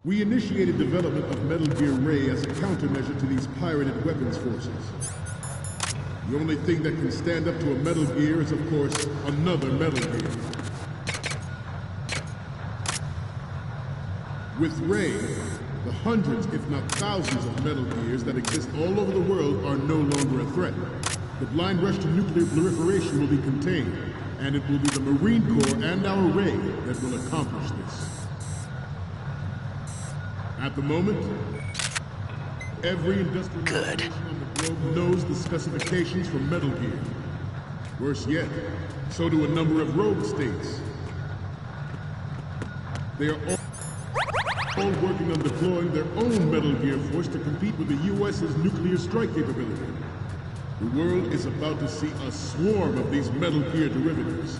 We initiated development of Metal Gear Ray as a countermeasure to these pirated weapons forces. The only thing that can stand up to a Metal Gear is, of course, another Metal Gear. With Ray, the hundreds, if not thousands, of Metal Gears that exist all over the world are no longer a threat. The blind rush to nuclear proliferation will be contained, and it will be the Marine Corps and our Ray that will accomplish this. At the moment, every industrial organization on the globe knows the specifications for Metal Gear. Worse yet, so do a number of rogue states. They are all working on deploying their own Metal Gear force to compete with the U.S.'s nuclear strike capability. The world is about to see a swarm of these Metal Gear derivatives.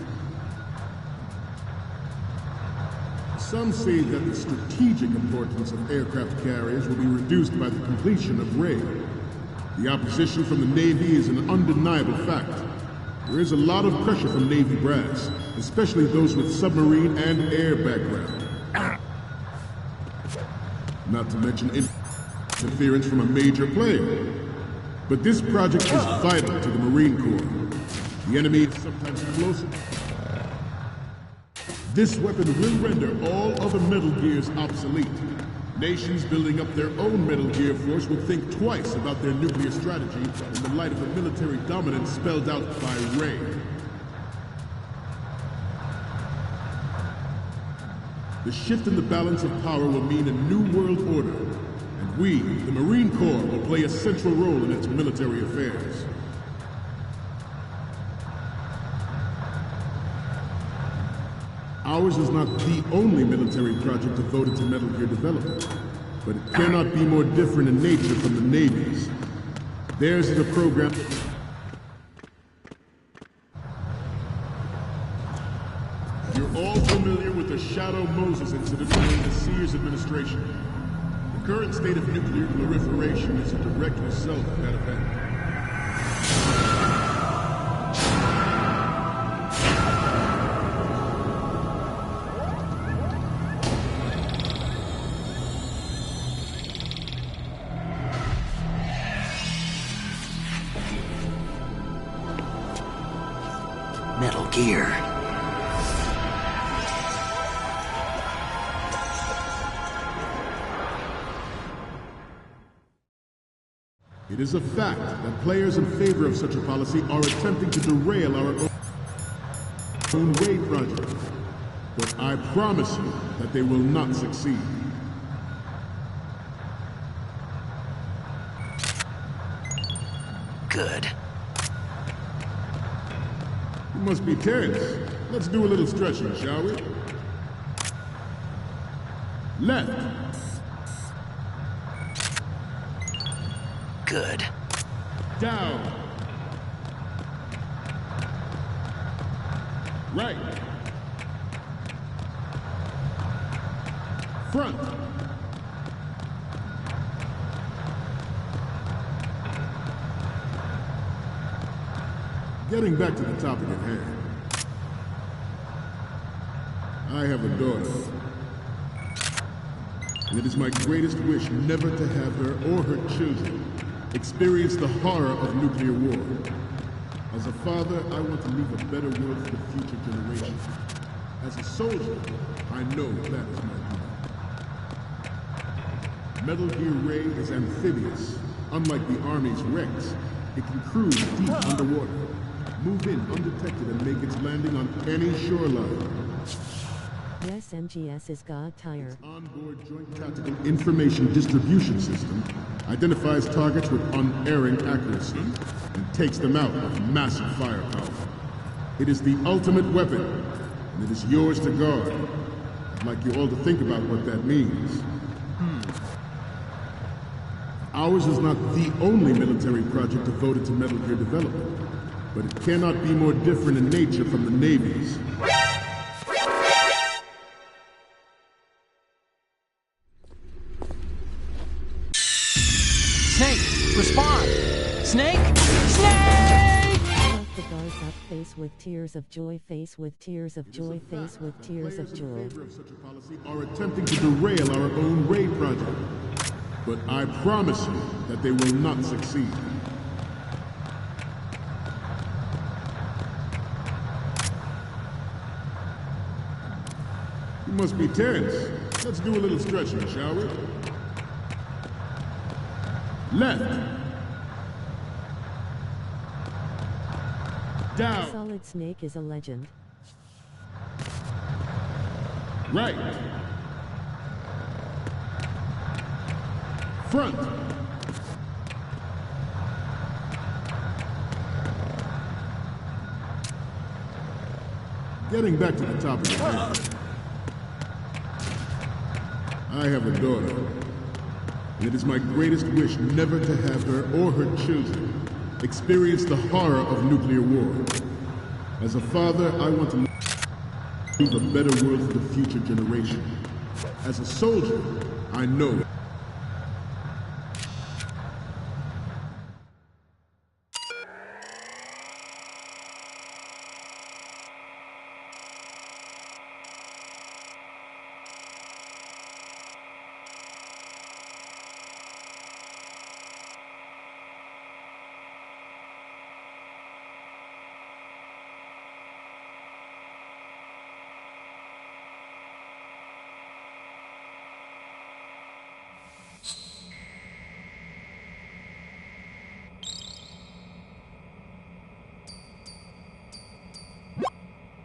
Some say that the strategic importance of aircraft carriers will be reduced by the completion of Ray. The opposition from the Navy is an undeniable fact. There is a lot of pressure from Navy brass, especially those with submarine and air background. Not to mention interference from a major player. But this project is vital to the Marine Corps. The enemy is sometimes closer. This weapon will render all other Metal Gears obsolete. Nations building up their own Metal Gear force will think twice about their nuclear strategy in the light of the military dominance spelled out by Ray. The shift in the balance of power will mean a new world order, and we, the Marine Corps, will play a central role in its military affairs. Ours is not the only military project devoted to Metal Gear development, but it cannot be more different in nature from the Navy's. Theirs is a program. You're all familiar with the Shadow Moses incident during the Sears administration. The current state of nuclear proliferation is a direct result of that event. Metal Gear. It is a fact that players in favor of such a policy are attempting to derail our own Ray project. But I promise you that they will not succeed. Good. You must be tense. Let's do a little stretching, shall we? Left. Good. Down. Right. Front. Getting back to the topic at hand. I have a daughter. And it is my greatest wish never to have her or her children experience the horror of nuclear war. As a father, I want to leave a better world for the future generations. As a soldier, I know that is my duty. Metal Gear Ray is amphibious. Unlike the Army's Rex, it can cruise deep underwater, move in undetected and make its landing on any shoreline. Yes, MGS is God tired. Its onboard Joint Tactical Information Distribution System identifies targets with unerring accuracy and takes them out with massive firepower. It is the ultimate weapon, and it is yours to guard. I'd like you all to think about what that means. Ours is not the only military project devoted to Metal Gear development, but it cannot be more different in nature from the Navy's. Snake, respond! Snake! Snake! The Scars up, face with tears of joy, face with tears of joy, face with tears of joy. Players in favor of such a policy are attempting to derail our own raid project. But I promise you that they will not succeed. You must be tense. Let's do a little stretching, shall we? Left. Down. Solid Snake is a legend. Right. Front. Getting back to the topic of hand. I have a daughter, and it is my greatest wish never to have her or her children experience the horror of nuclear war. As a father, I want to leave a better world for the future generation. As a soldier, I know.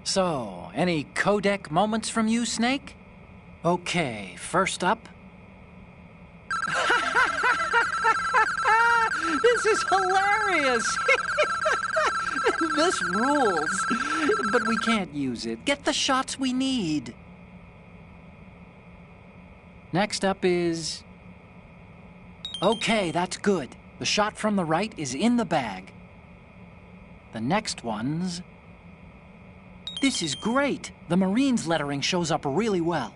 So, any codec moments from you, Snake? Okay, first up. This is hilarious! This rules. But we can't use it. Get the shots we need. Next up is... Okay, that's good. The shot from the right is in the bag. The next one's... This is great. The Marines lettering shows up really well.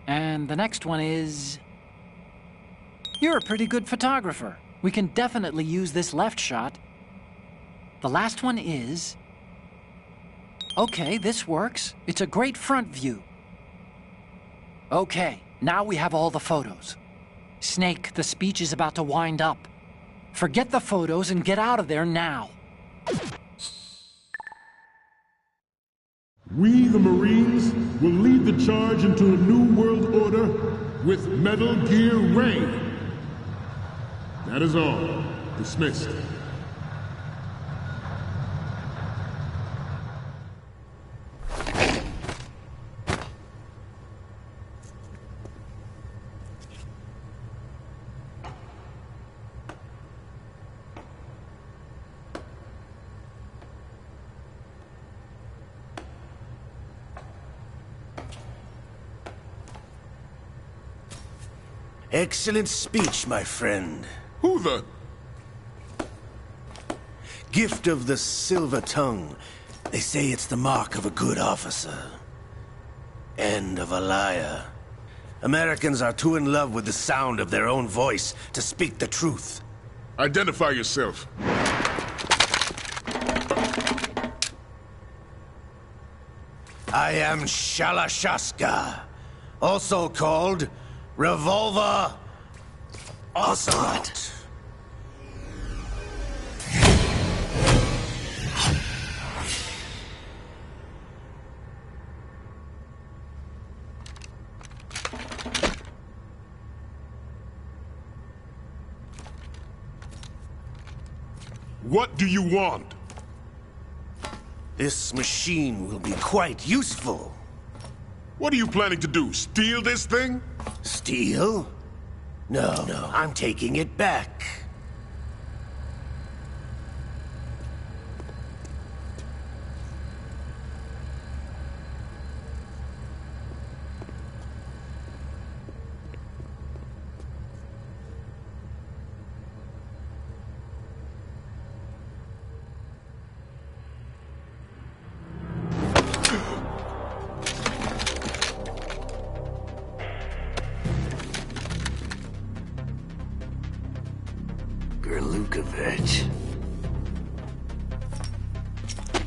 And the next one is... You're a pretty good photographer. We can definitely use this left shot. The last one is... Okay, this works. It's a great front view. Okay, now we have all the photos. Snake, the speech is about to wind up. Forget the photos and get out of there now. We, the Marines, will lead the charge into a new world order with Metal Gear Ray. That is all. Dismissed. Excellent speech, my friend. Who the... Gift of the silver tongue. They say it's the mark of a good officer. End of a liar. Americans are too in love with the sound of their own voice to speak the truth. Identify yourself. I am Shalashaska, also called Revolver Ocelot. What do you want? This machine will be quite useful. What are you planning to do? Steal this thing? Steal? No, I'm taking it back.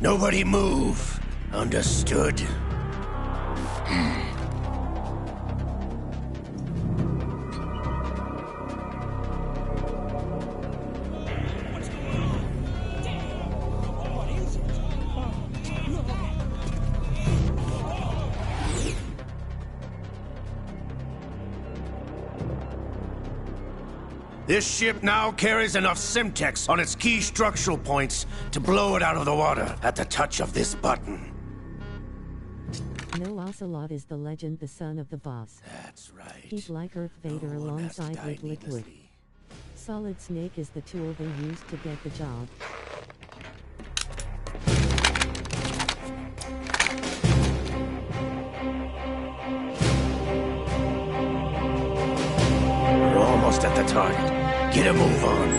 Nobody move. Understood? This ship now carries enough Simtex on its key structural points to blow it out of the water at the touch of this button. No, Ocelot is the legend, the son of the boss. That's right. He's like Earth Vader alongside with Liquid. Solid Snake is the tool they use to get the job. We're almost at the target. Get a move on.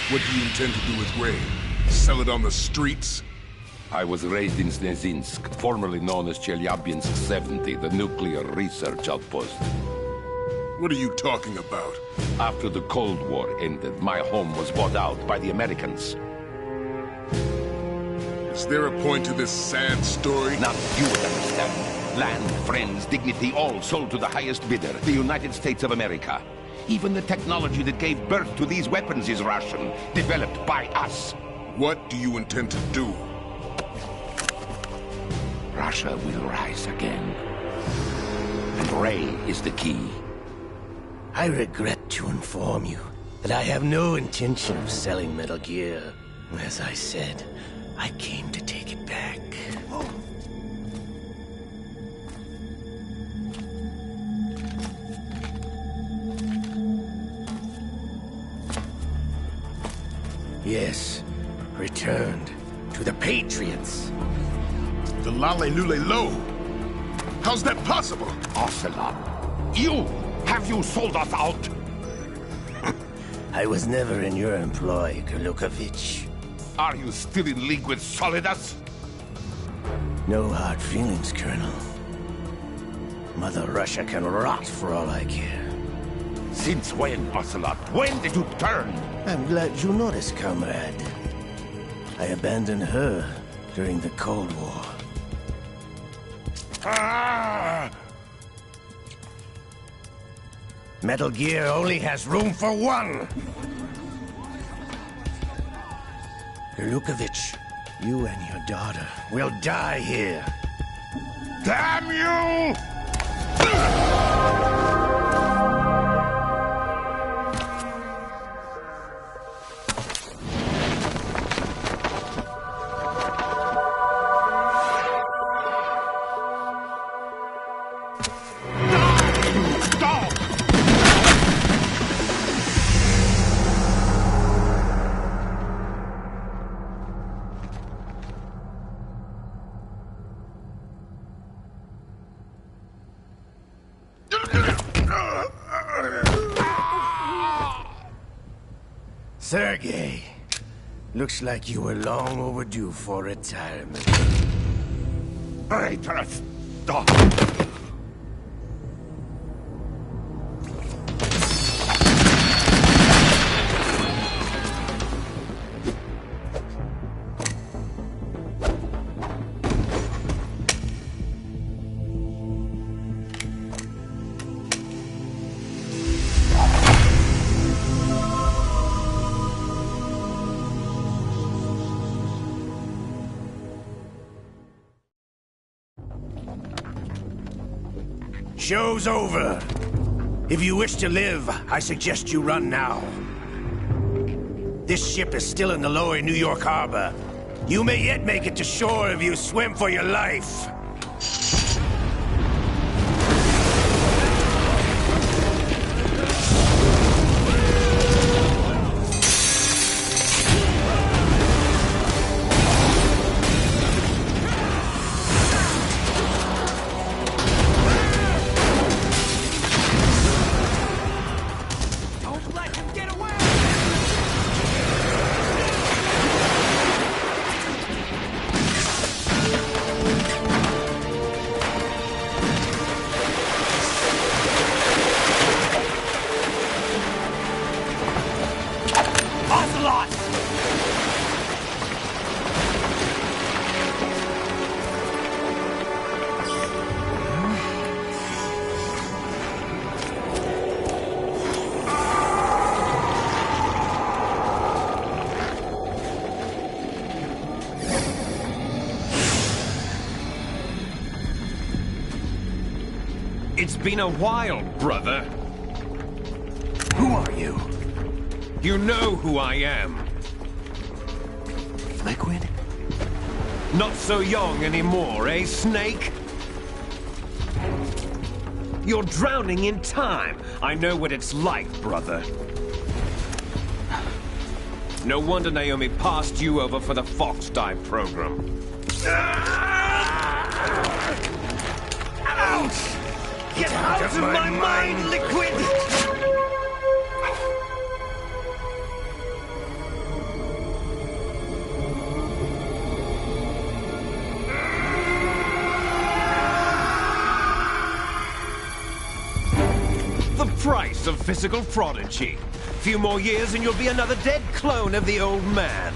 What do you intend to do with Ray? Sell it on the streets? I was raised in Snezinsk, formerly known as Chelyabinsk 70, the nuclear research outpost. What are you talking about? After the Cold War ended, my home was bought out by the Americans. Is there a point to this sad story? Now you would understand. Land, friends, dignity, all sold to the highest bidder, the United States of America. Even the technology that gave birth to these weapons is Russian, developed by us. What do you intend to do? Russia will rise again. And Ray is the key. I regret to inform you that I have no intention of selling Metal Gear. As I said, I came to take it back. Yes, returned to the Patriots. The Lale Lule Lo? How's that possible? Ocelot, have you sold us out? I was never in your employ, Gurlukovich. Are you still in league with Solidus? No hard feelings, Colonel. Mother Russia can rot for all I care. Since when, Ocelot? When did you turn? I'm glad you noticed, comrade. I abandoned her during the Cold War. Metal Gear only has room for one! Gurlukovich, you and your daughter will die here. Damn you! Sergei, looks like you were long overdue for retirement. Traitorous dog! Show's over. If you wish to live, I suggest you run now. This ship is still in the lower New York harbor. You may yet make it to shore if you swim for your life. been a while, brother. Who are you? You know who I am. Liquid? Not so young anymore, eh, Snake? You're drowning in time. I know what it's like, brother. No wonder Naomi passed you over for the Fox Dive program. Ouch! Get out of my mind, Liquid! The price of physical prodigy. Few more years and you'll be another dead clone of the old man.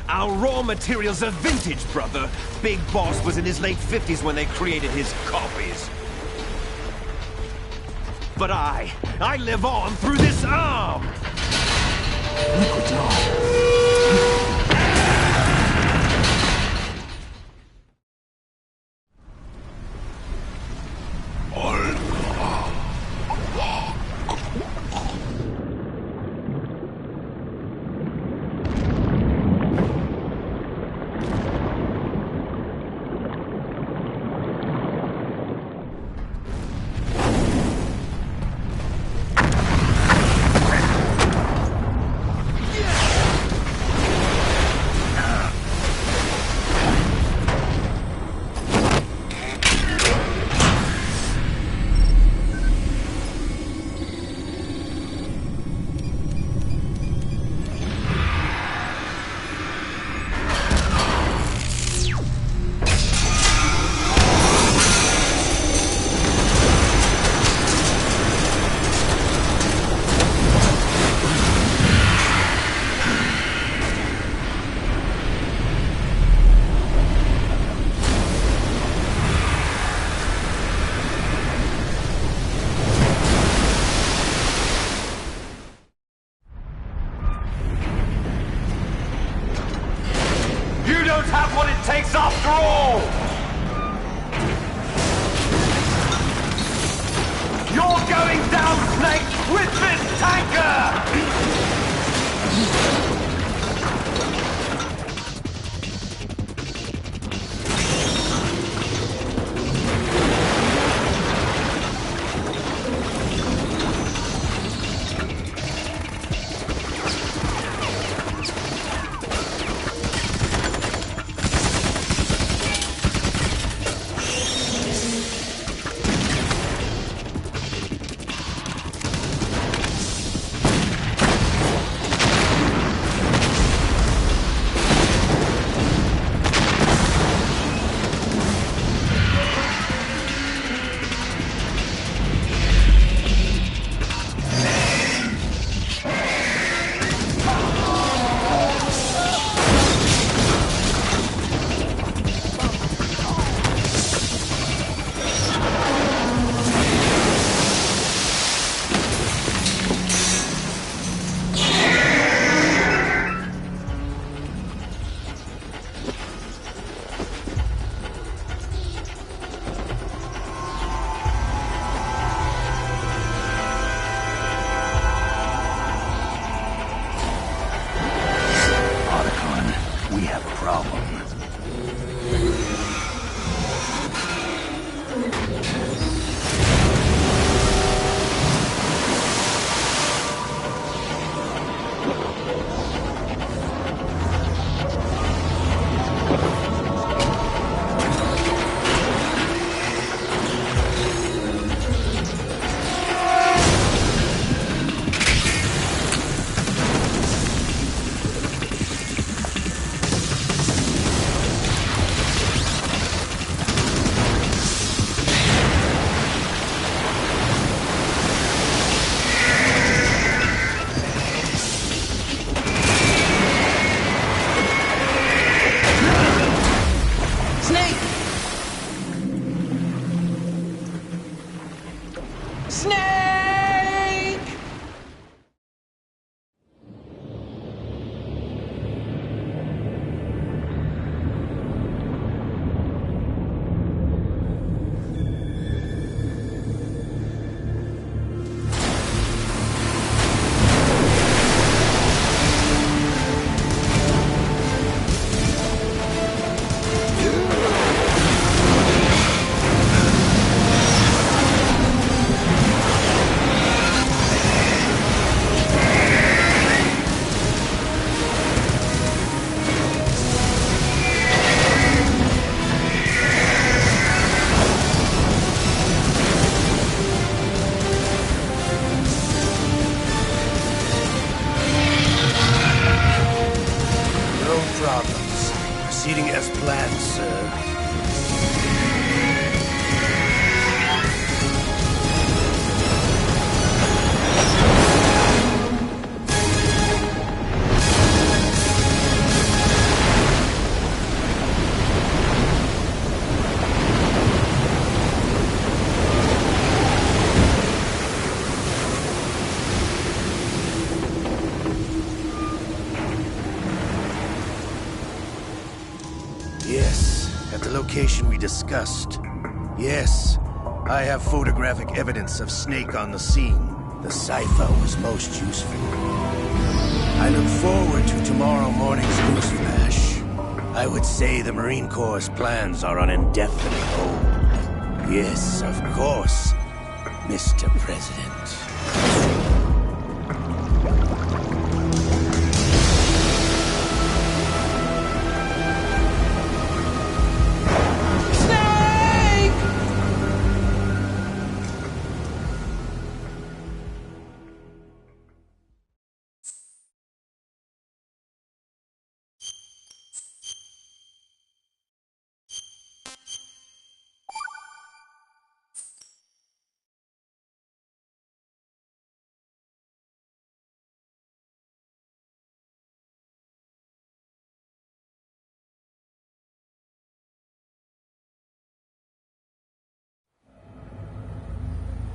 Our raw materials are vintage, brother. Big Boss was in his late 50s when they created his copies. But I live on through this arm! Liquid's arm. Have what it takes after all! You're going down, Snake, with this tanker! as planned, sir. Yes, at the location we discussed. Yes, I have photographic evidence of Snake on the scene. The cipher was most useful. I look forward to tomorrow morning's news flash. I would say the Marine Corps' plans are on indefinite hold. Yes, of course, Mr. President.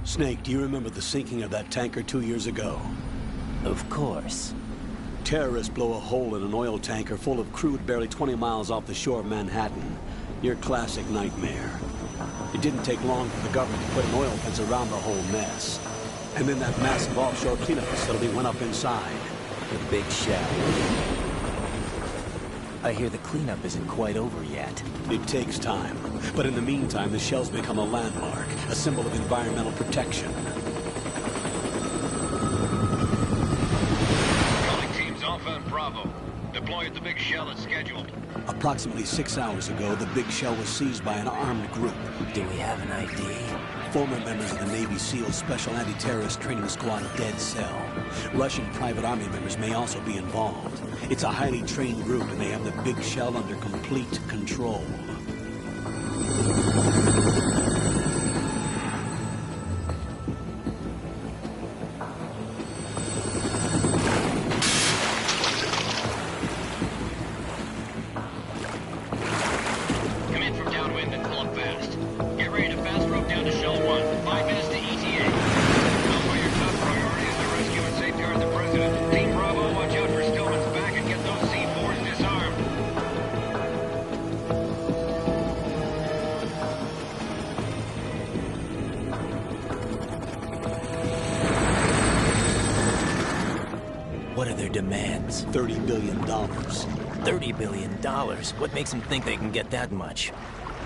Snake, do you remember the sinking of that tanker 2 years ago? Of course. Terrorists blow a hole in an oil tanker full of crude barely 20 miles off the shore of Manhattan. Your classic nightmare. It didn't take long for the government to put an oil fence around the whole mess. And then that massive offshore cleanup facility went up inside. The big shell. I hear the cleanup isn't quite over yet. It takes time. But in the meantime, the shell's become a landmark, a symbol of environmental protection. Calling teams Alpha and Bravo. Deploy at the big shell as scheduled. Approximately 6 hours ago, the big shell was seized by an armed group. Do we have an ID? Former members of the Navy SEAL Special Anti-Terrorist Training Squad Dead Cell. Russian private army members may also be involved. It's a highly trained group, and they have the big shell under complete control. Come in from downwind and pull up fast. Get ready to fast rope down to Shell 1. 5 minutes to ETA. Alpha, your top priority is to rescue and safeguard the President. Team Bravo, watch out for Stillman's back and get those C4s disarmed. What are their demands? $30 billion. $30 billion? What makes them think they can get that much?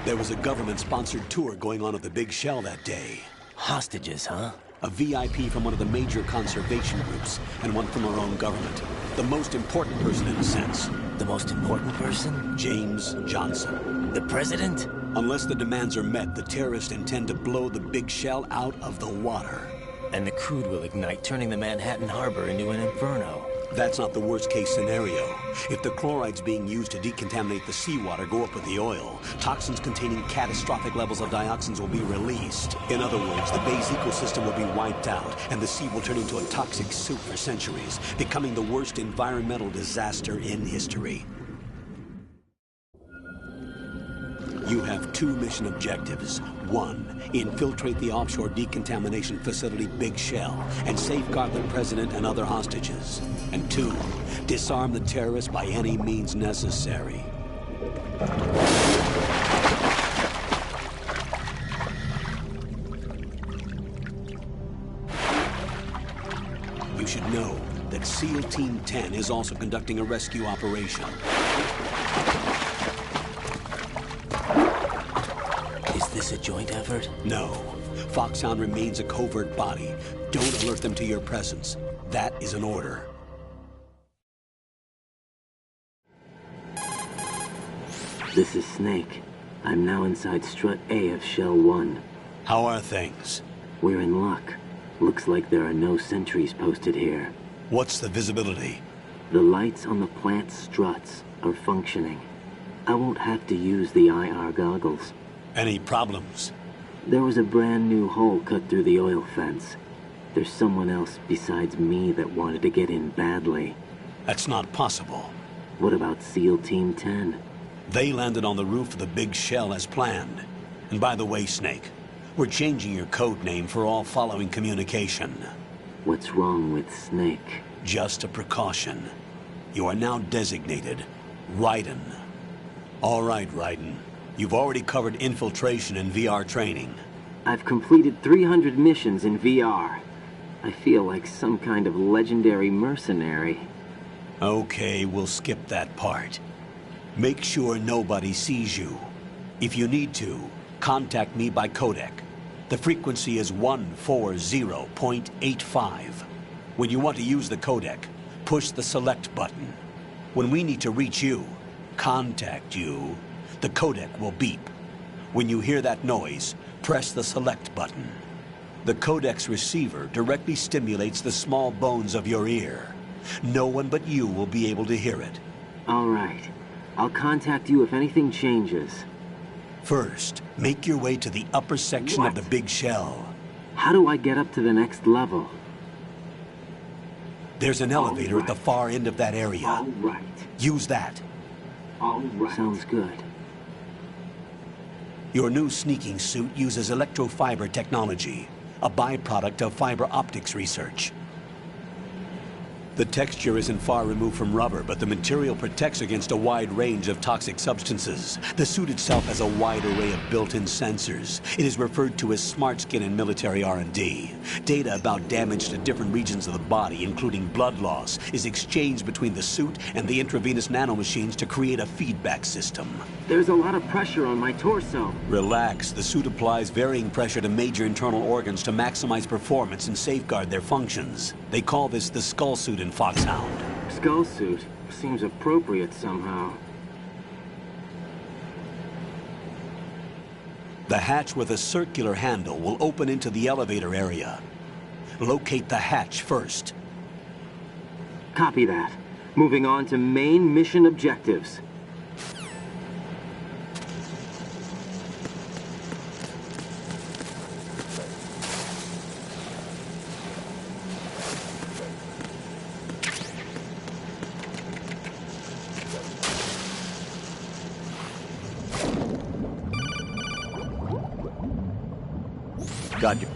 There was a government-sponsored tour going on at the big shell that day. Hostages, huh? A VIP from one of the major conservation groups, and one from our own government. The most important person in a sense. The most important person? James Johnson. The President? Unless the demands are met, the terrorists intend to blow the big shell out of the water. And the crude will ignite, turning the Manhattan Harbor into an inferno. That's not the worst-case scenario. If the chlorides being used to decontaminate the seawater go up with the oil, toxins containing catastrophic levels of dioxins will be released. In other words, the bay's ecosystem will be wiped out, and the sea will turn into a toxic soup for centuries, becoming the worst environmental disaster in history. You have 2 mission objectives. 1, infiltrate the offshore decontamination facility Big Shell and safeguard the President and other hostages. And 2, disarm the terrorists by any means necessary. You should know that SEAL Team 10 is also conducting a rescue operation. Is this a joint effort? No. Foxhound remains a covert body. Don't alert them to your presence. That is an order. This is Snake. I'm now inside Strut A of Shell 1. How are things? We're in luck. Looks like there are no sentries posted here. What's the visibility? The lights on the plant struts are functioning. I won't have to use the IR goggles. Any problems? There was a brand new hole cut through the oil fence. There's someone else besides me that wanted to get in badly. That's not possible. What about SEAL Team 10? They landed on the roof of the big shell as planned. And by the way, Snake, we're changing your code name for all following communication. What's wrong with Snake? Just a precaution. You are now designated Raiden. All right, Raiden. You've already covered infiltration and VR training. I've completed 300 missions in VR. I feel like some kind of legendary mercenary. Okay, we'll skip that part. Make sure nobody sees you. If you need to, contact me by codec. The frequency is 140.85. When you want to use the codec, push the select button. When we need to reach you, contact you, the codec will beep. When you hear that noise, press the select button. The codec's receiver directly stimulates the small bones of your ear. No one but you will be able to hear it. All right. I'll contact you if anything changes. First, make your way to the upper section of the big shell. How do I get up to the next level? There's an elevator at the far end of that area. All right. Use that. All right. Sounds good. Your new sneaking suit uses electrofiber technology, a byproduct of fiber optics research. The texture isn't far removed from rubber, but the material protects against a wide range of toxic substances. The suit itself has a wide array of built-in sensors. It is referred to as smart skin in military R&D. Data about damage to different regions of the body, including blood loss, is exchanged between the suit and the intravenous nanomachines to create a feedback system. There's a lot of pressure on my torso. Relax. The suit applies varying pressure to major internal organs to maximize performance and safeguard their functions. They call this the skull suit in Foxhound. Skull suit seems appropriate somehow. The hatch with a circular handle will open into the elevator area. Locate the hatch first. Copy that. Moving on to main mission objectives. Got you.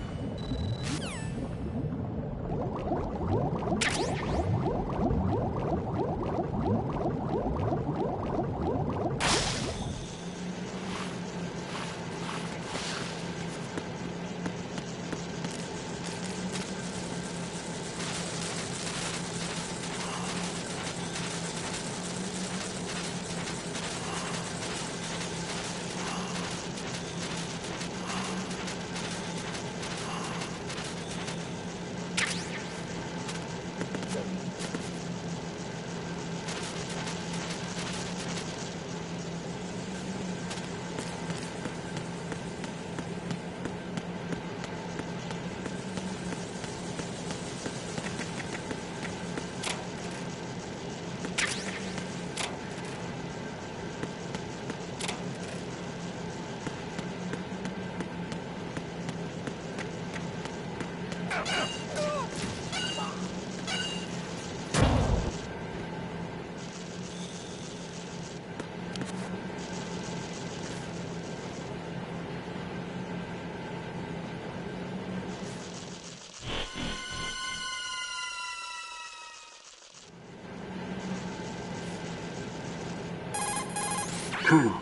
Colonel,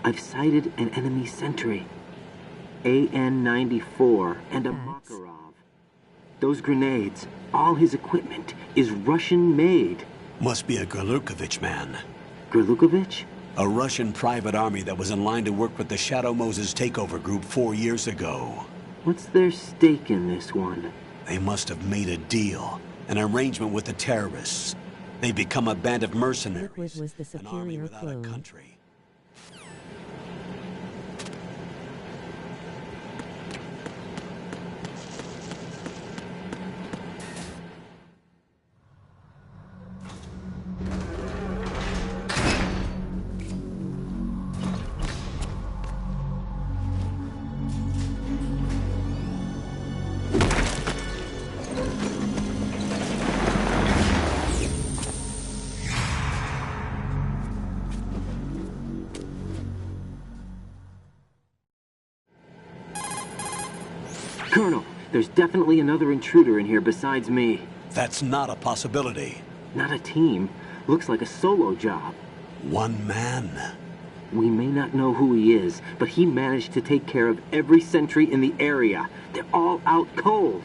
I've sighted an enemy sentry. AN-94 and a Makarov. Those grenades, all his equipment, is Russian-made. Must be a Gorlukovich man. Gorlukovich? A Russian private army that was in line to work with the Shadow Moses takeover group 4 years ago. What's their stake in this one? They must have made a deal, an arrangement with the terrorists. They become a band of mercenaries, Liquid was the an army superior without a clone. country. There's definitely another intruder in here besides me. That's not a possibility. Not a team. Looks like a solo job. One man. We may not know who he is, but he managed to take care of every sentry in the area. They're all out cold.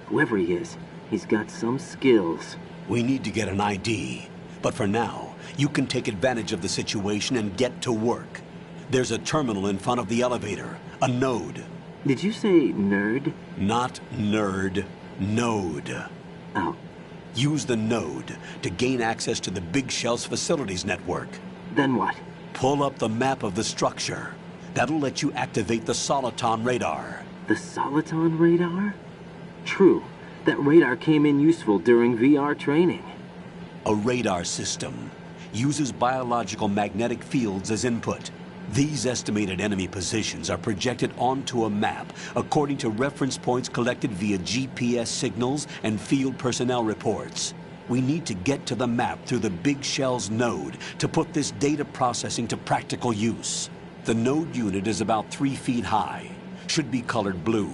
Whoever he is, he's got some skills. We need to get an ID. But for now, you can take advantage of the situation and get to work. There's a terminal in front of the elevator. A node. Did you say nerd? Not nerd. Node. Oh. Use the node to gain access to the Big Shell's facilities network. Then what? Pull up the map of the structure. That'll let you activate the Soliton radar. The Soliton radar? True. That radar came in useful during VR training. A radar system uses biological magnetic fields as input. These estimated enemy positions are projected onto a map according to reference points collected via GPS signals and field personnel reports. We need to get to the map through the Big Shell's node to put this data processing to practical use. The node unit is about 3 feet high, should be colored blue.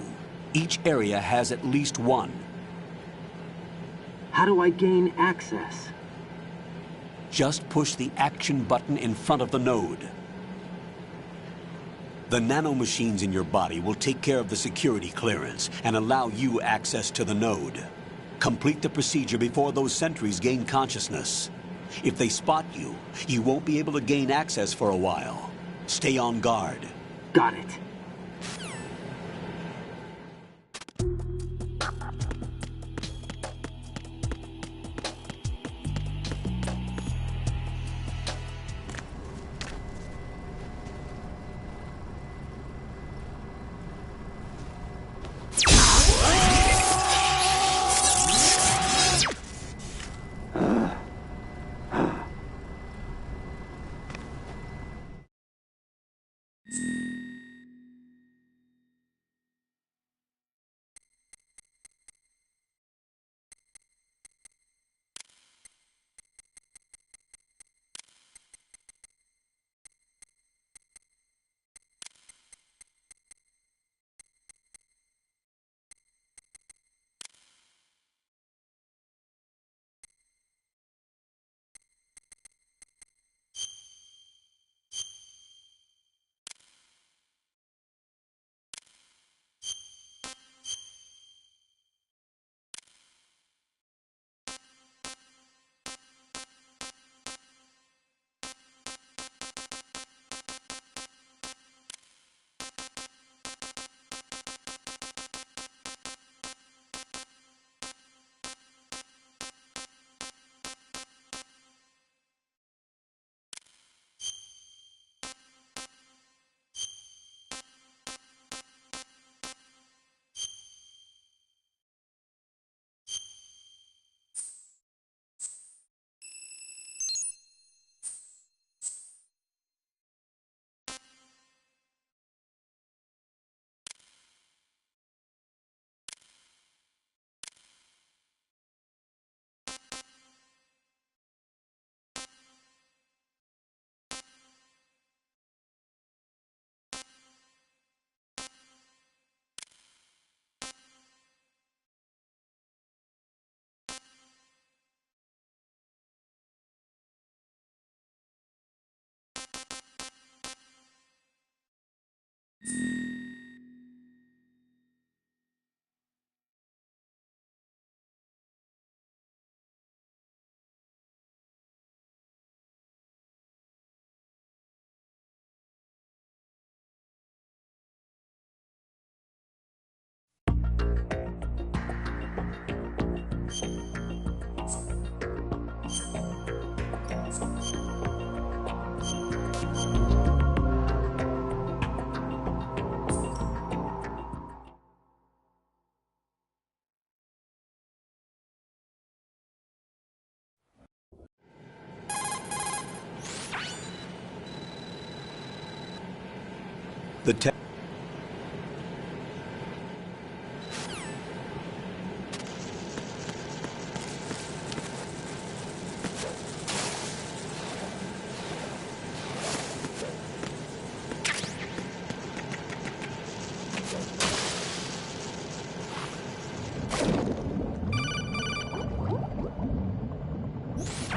Each area has at least one. How do I gain access? Just push the action button in front of the node. The nanomachines in your body will take care of the security clearance and allow you access to the node. Complete the procedure before those sentries gain consciousness. If they spot you, you won't be able to gain access for a while. Stay on guard. Got it.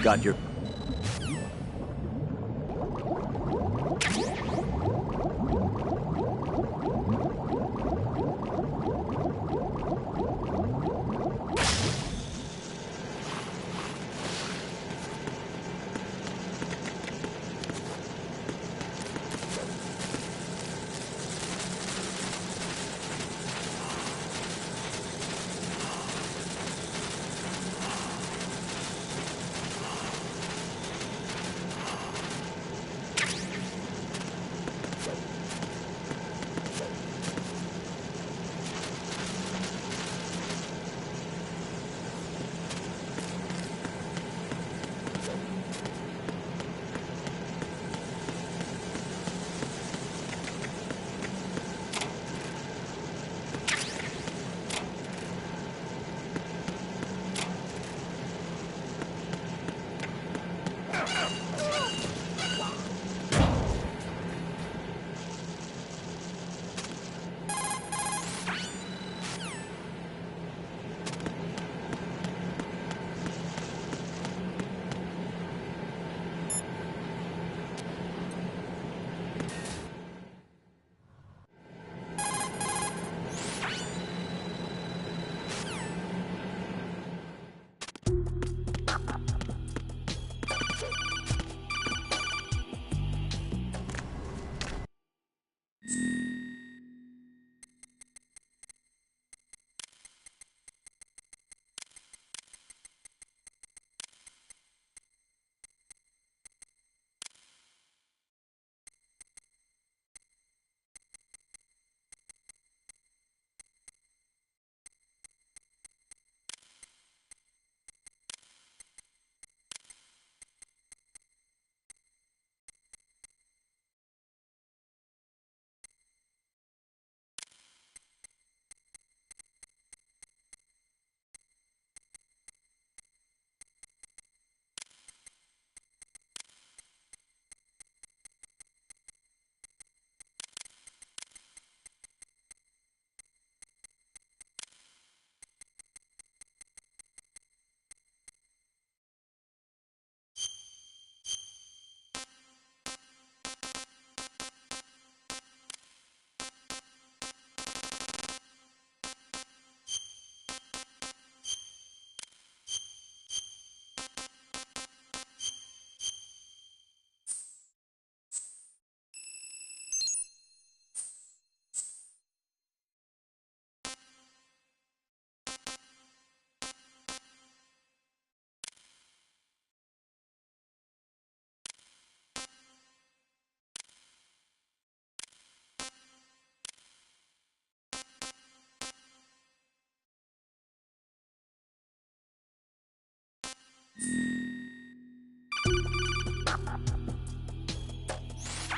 got your...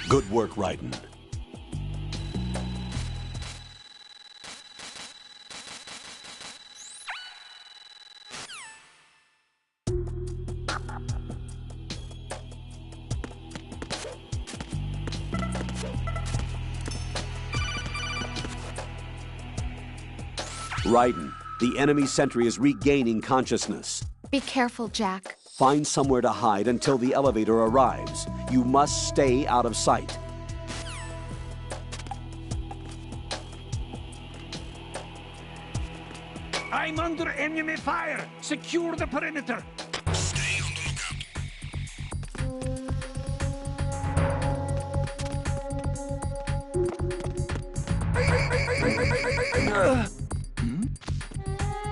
Good work, Raiden. Raiden, the enemy sentry is regaining consciousness. Be careful, Jack. Find somewhere to hide until the elevator arrives. You must stay out of sight. I'm under enemy fire! Secure the perimeter! Stay on the lookout.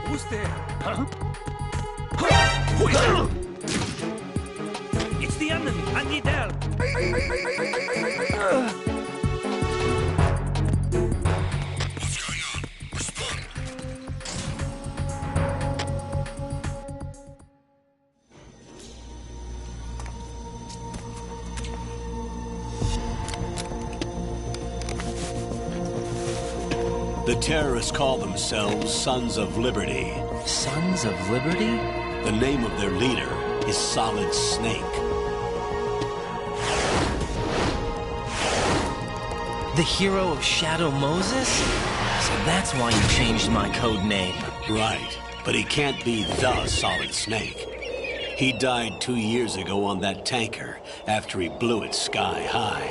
Who's there? Huh? It's the enemy! I need help! What's going on? Respond! The terrorists call themselves Sons of Liberty. Sons of Liberty? The name of their leader is Solid Snake. The hero of Shadow Moses? So that's why you changed my code name. Right, but he can't be the Solid Snake. He died 2 years ago on that tanker after he blew it sky high.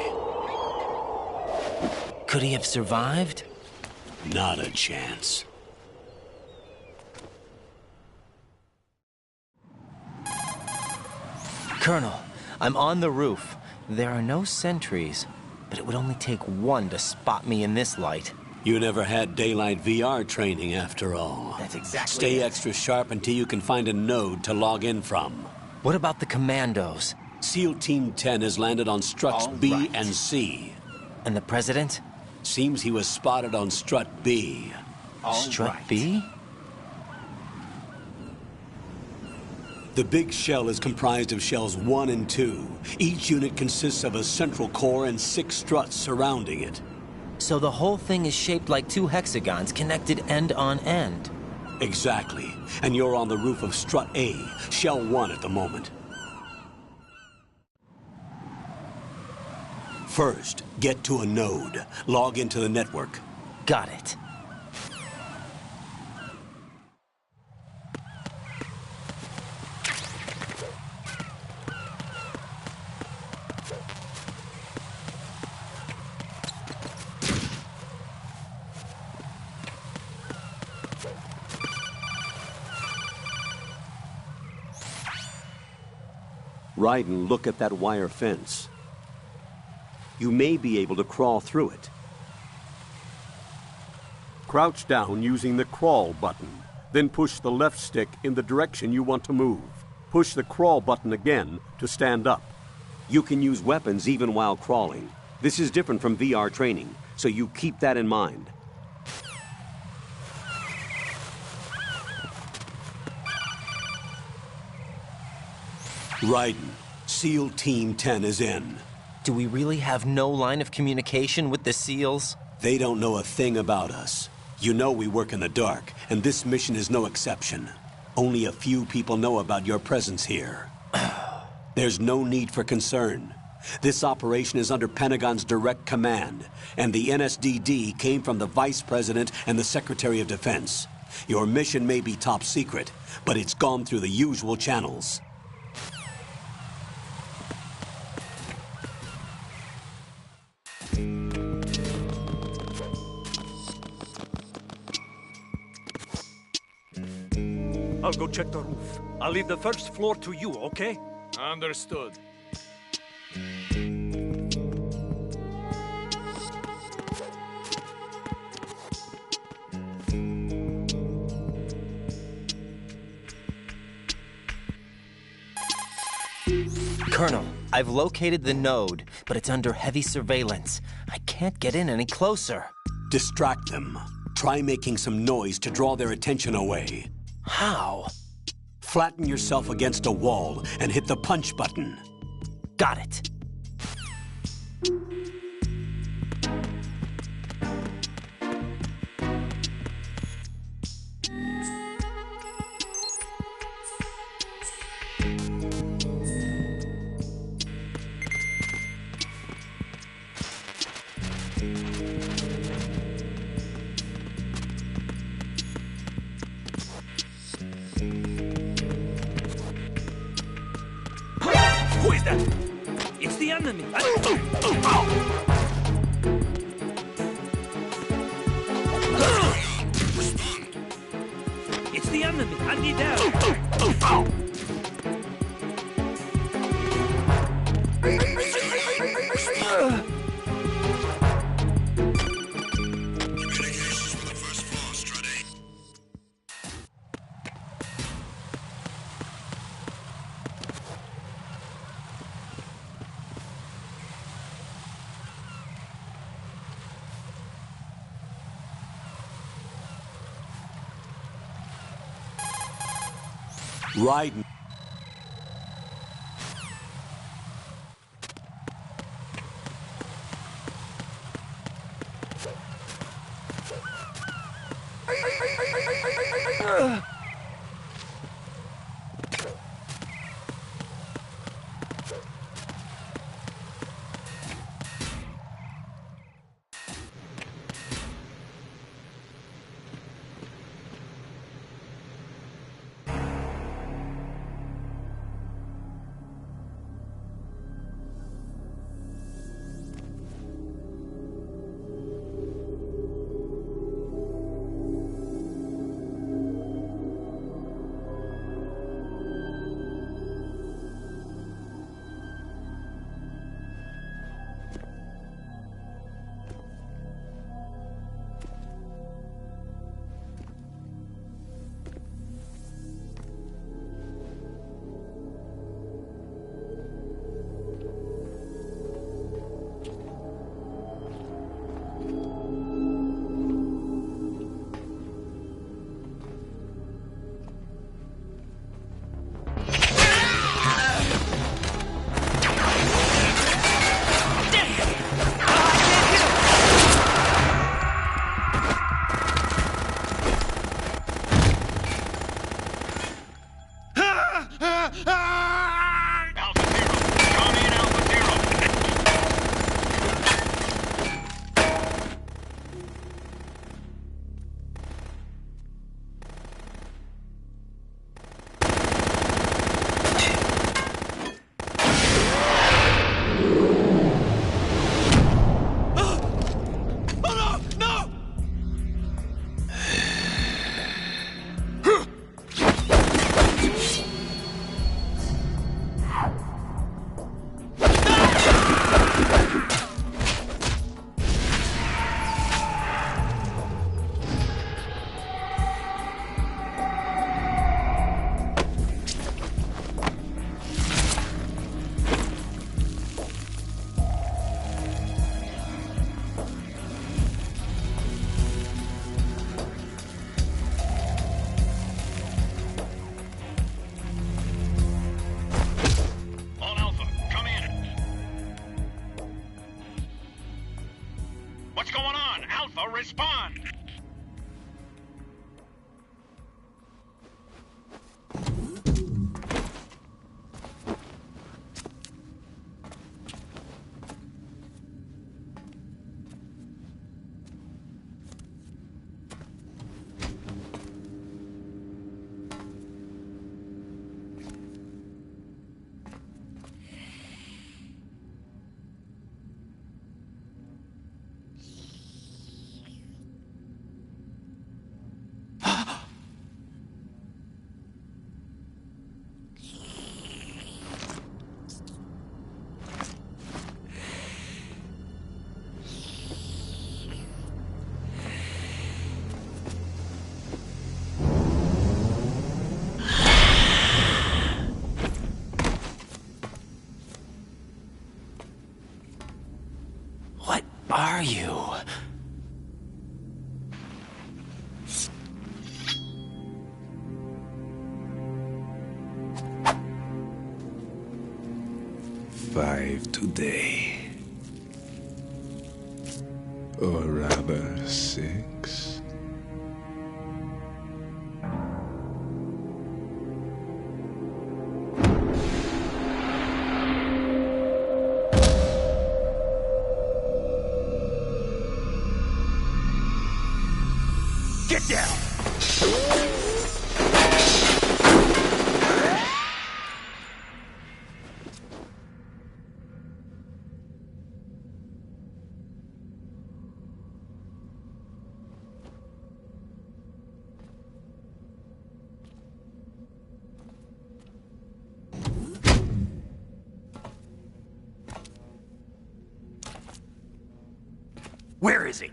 Could he have survived? Not a chance. Colonel, I'm on the roof. There are no sentries, but it would only take one to spot me in this light. You never had daylight VR training, after all. That's exactly Stay it. extra sharp until you can find a node to log in from. What about the commandos? SEAL Team 10 has landed on struts B and C. And the president? Seems he was spotted on strut B. Strut B? The big shell is comprised of shells 1 and 2. Each unit consists of a central core and 6 struts surrounding it. So the whole thing is shaped like 2 hexagons connected end on end. Exactly. And you're on the roof of strut A, shell 1 at the moment. First, get to a node. Log into the network. Got it. Raiden, look at that wire fence. You may be able to crawl through it. Crouch down using the crawl button. Then push the left stick in the direction you want to move. Push the crawl button again to stand up. You can use weapons even while crawling. This is different from VR training, so you keep that in mind. Raiden, SEAL Team 10 is in. Do we really have no line of communication with the SEALs? They don't know a thing about us. You know we work in the dark, and this mission is no exception. Only a few people know about your presence here. There's no need for concern. This operation is under Pentagon's direct command, and the NSDD came from the Vice President and the Secretary of Defense. Your mission may be top secret, but it's gone through the usual channels. I'll go check the roof. I'll leave the first floor to you, okay? Understood. Colonel, I've located the node, but it's under heavy surveillance. I can't get in any closer. Distract them. Try making some noise to draw their attention away. How? Flatten yourself against a wall and hit the punch button. Got it. Who is that? It's the enemy. It's the enemy. I need help. Raiden. Alpha Zero. Come in, Alpha Zero. All Alpha, come in. What's going on? Alpha, respond. What are you? Five today. Or rather, 6. Get down! Where is he?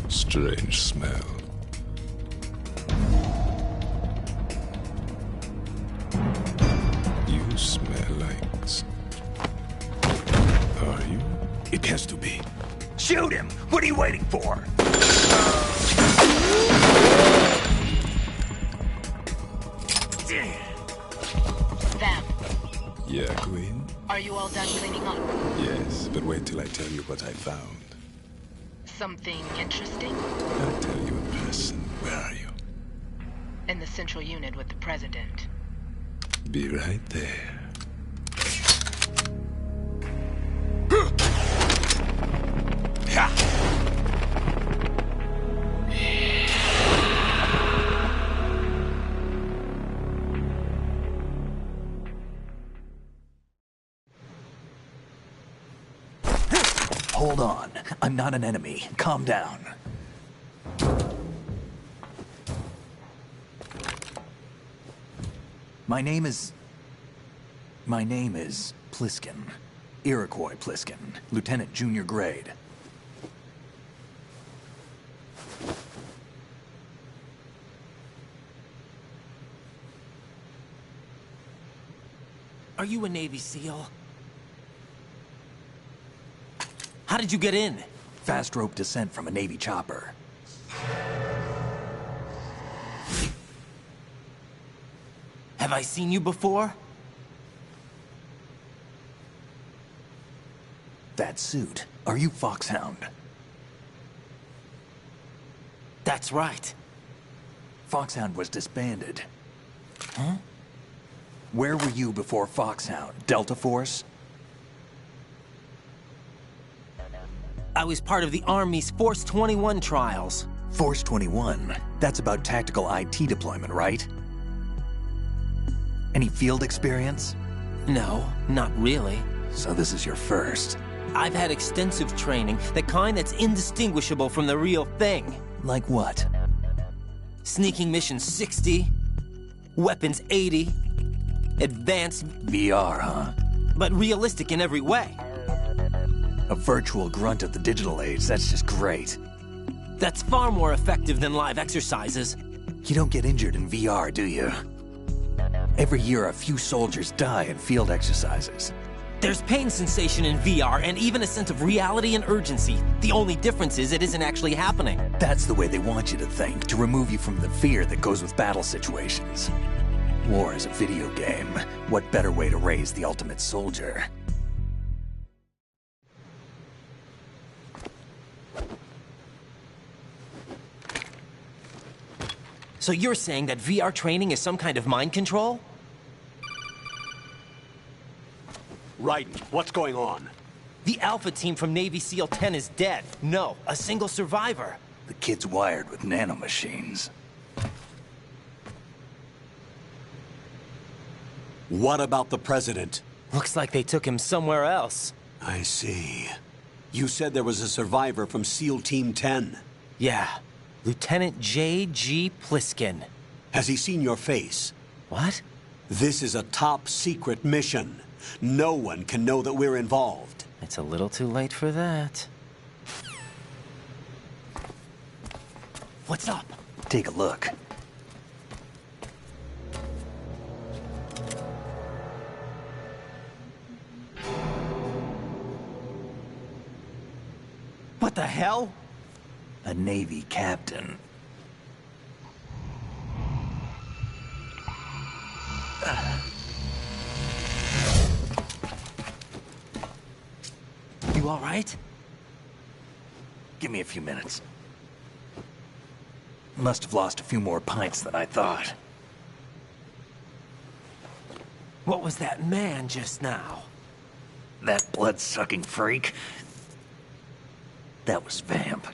Strange smell. You smell like... Are you? It has to be. Shoot him! What are you waiting for? Vamp, Yeah, Queen? are you all done cleaning up? Yes, but wait till I tell you what I found. Something interesting? I'll tell you in person. Where are you? In the central unit with the president. Be right there. Hold on. I'm not an enemy. Calm down. My name is Pliskin. Iroquois Pliskin. Lieutenant Junior Grade. Are you a Navy SEAL? How did you get in? Fast rope descent from a Navy chopper. Have I seen you before? That suit. Are you Foxhound? That's right. Foxhound was disbanded. Huh? Where were you before Foxhound? Delta Force? I was part of the Army's Force 21 trials. Force 21? That's about tactical IT deployment, right? Any field experience? No, not really. So this is your first. I've had extensive training, the kind that's indistinguishable from the real thing. Like what? Sneaking mission 60, weapons 80, advanced... VR, huh? But realistic in every way. A virtual grunt of the digital age, that's just great. That's far more effective than live exercises. You don't get injured in VR, do you? Every year, a few soldiers die in field exercises. There's pain sensation in VR and even a sense of reality and urgency. The only difference is it isn't actually happening. That's the way they want you to think, to remove you from the fear that goes with battle situations. War is a video game. What better way to raise the ultimate soldier? So you're saying that VR training is some kind of mind control? Raiden, what's going on? The Alpha team from Navy SEAL 10 is dead. No, a single survivor. The kid's wired with nanomachines. What about the President? Looks like they took him somewhere else. I see. You said there was a survivor from SEAL Team 10. Yeah. Lieutenant J.G. Pliskin. Has he seen your face? What? This is a top-secret mission. No one can know that we're involved. It's a little too late for that. What's up? Take a look. What the hell? A Navy captain. You all right? Give me a few minutes. Must have lost a few more pints than I thought. What was that man just now? That blood-sucking freak? That was Vamp.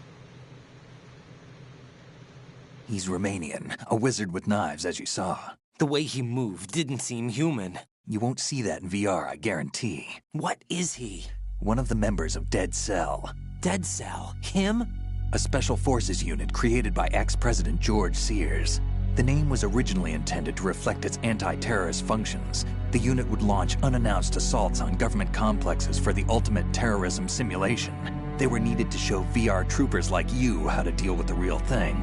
He's Romanian, a wizard with knives, as you saw. The way he moved didn't seem human. You won't see that in VR, I guarantee. What is he? One of the members of Dead Cell. Dead Cell? Him? A special forces unit created by ex-President George Sears. The name was originally intended to reflect its anti-terrorist functions. The unit would launch unannounced assaults on government complexes for the ultimate terrorism simulation. They were needed to show VR troopers like you how to deal with the real thing.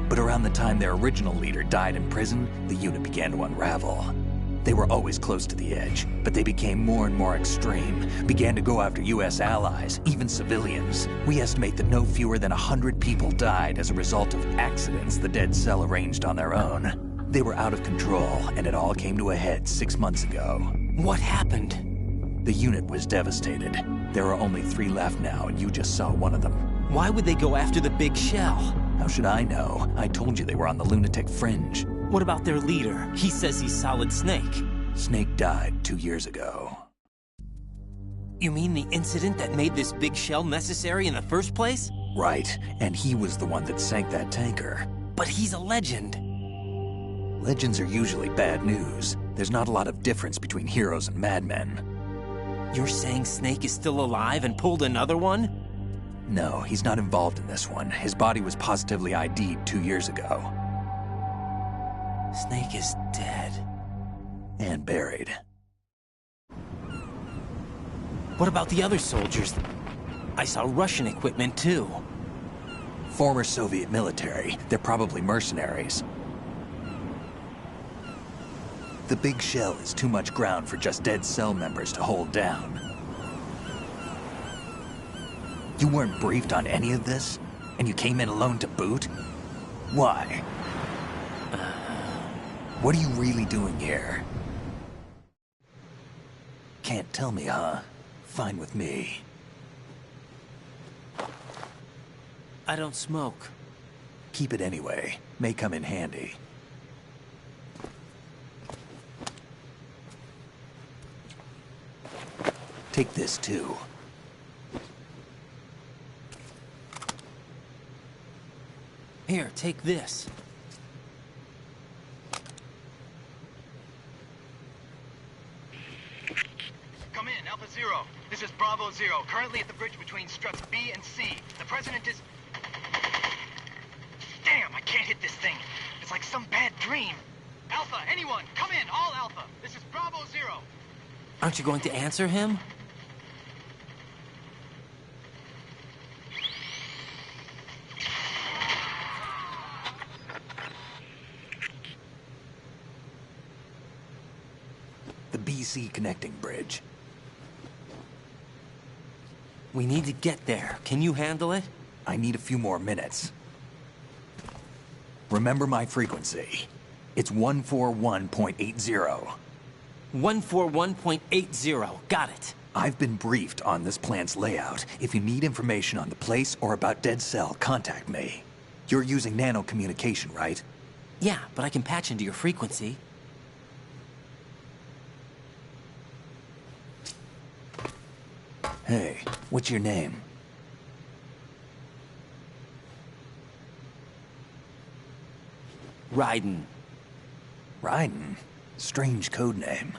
But around the time their original leader died in prison, the unit began to unravel. They were always close to the edge, but they became more and more extreme, began to go after U.S. allies, even civilians. We estimate that no fewer than 100 people died as a result of accidents the Dead Cell arranged on their own. They were out of control, and it all came to a head 6 months ago. What happened? The unit was devastated. There are only 3 left now, and you just saw one of them. Why would they go after the big shell? How should I know? I told you they were on the lunatic fringe. What about their leader? He says he's Solid Snake. Snake died 2 years ago. You mean the incident that made this big shell necessary in the first place? Right, and he was the one that sank that tanker. But he's a legend. Legends are usually bad news. There's not a lot of difference between heroes and madmen. You're saying Snake is still alive and pulled another one? No, he's not involved in this one. His body was positively ID'd 2 years ago. Snake is dead. And buried. What about the other soldiers? I saw Russian equipment too. Former Soviet military. They're probably mercenaries. The big shell is too much ground for just dead cell members to hold down. You weren't briefed on any of this? And you came in alone to boot? Why? What are you really doing here? Can't tell me, huh? Fine with me. I don't smoke. Keep it anyway. May come in handy. Take this too. Here, take this. Come in, Alpha Zero. This is Bravo Zero, currently at the bridge between struts B and C. The President is... Damn, I can't hit this thing. It's like some bad dream. Alpha, anyone, come in, all Alpha. This is Bravo Zero. Aren't you going to answer him? The BC connecting bridge. We need to get there. Can you handle it? I need a few more minutes. Remember my frequency. It's 141.80. 141.80. Got it. I've been briefed on this plant's layout. If you need information on the place or about Dead Cell, contact me. You're using nano communication, right? Yeah, but I can patch into your frequency. Hey, what's your name? Raiden. Raiden? Strange code name.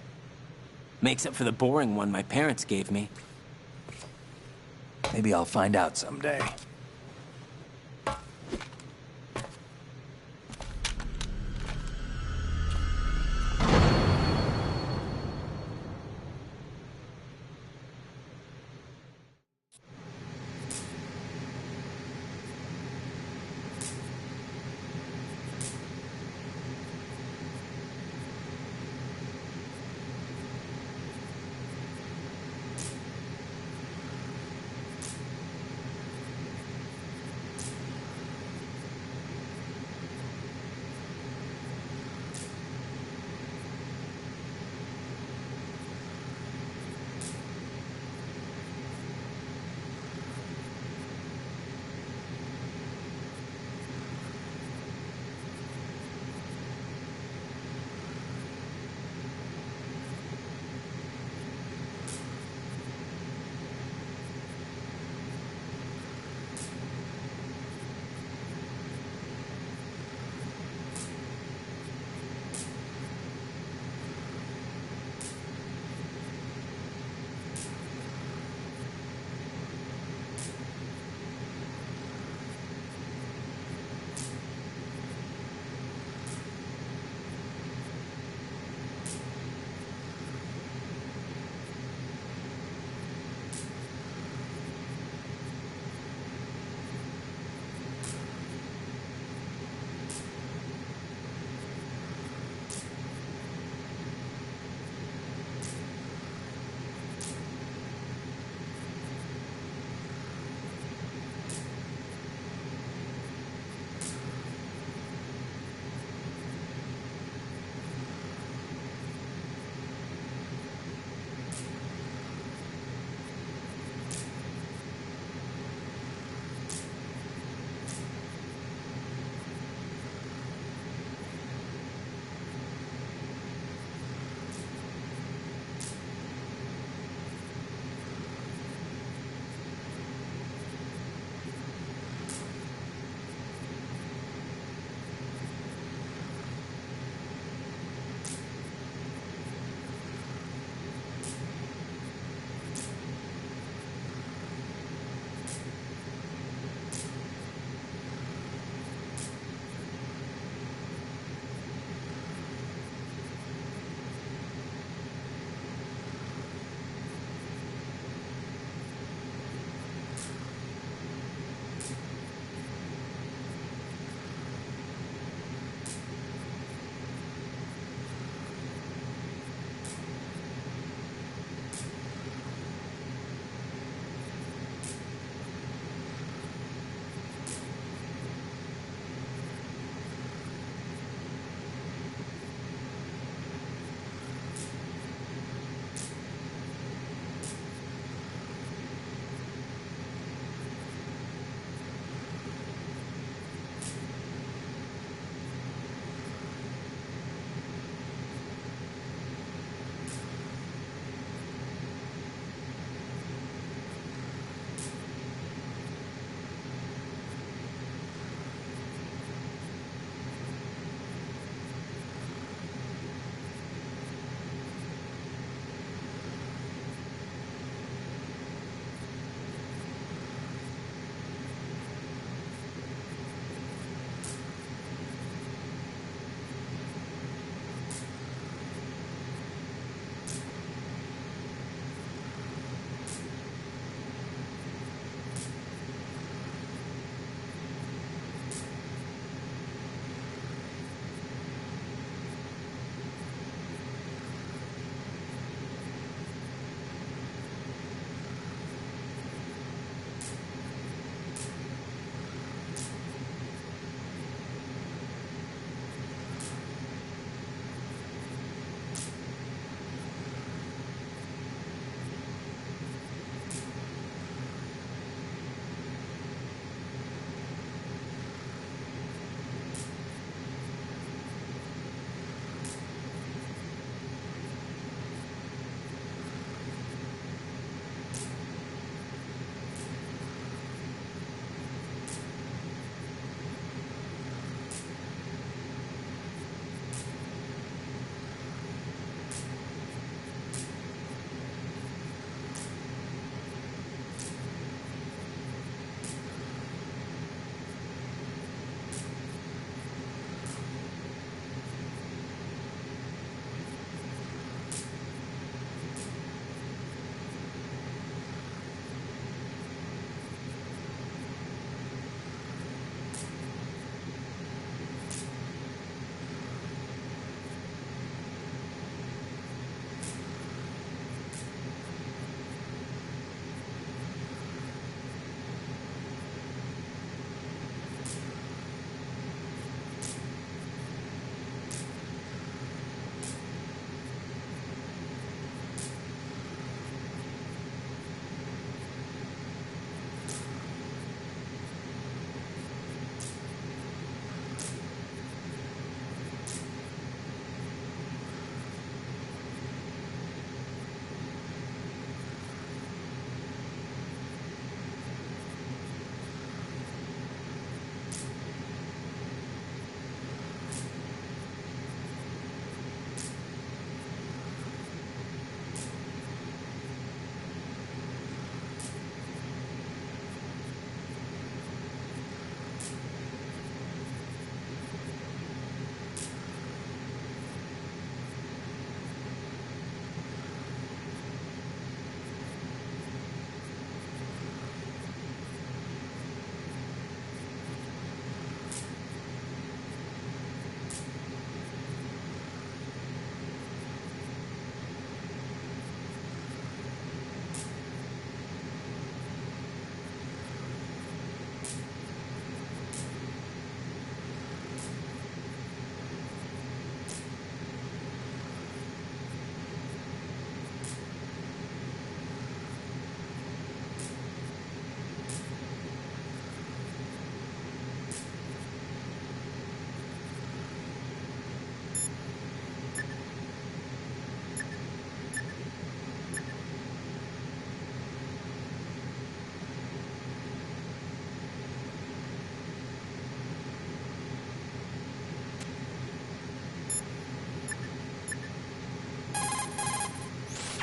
Makes up for the boring one my parents gave me. Maybe I'll find out someday.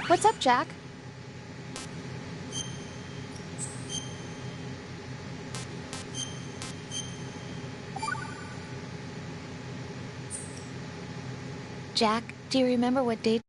What's up, Jack? Jack, do you remember what date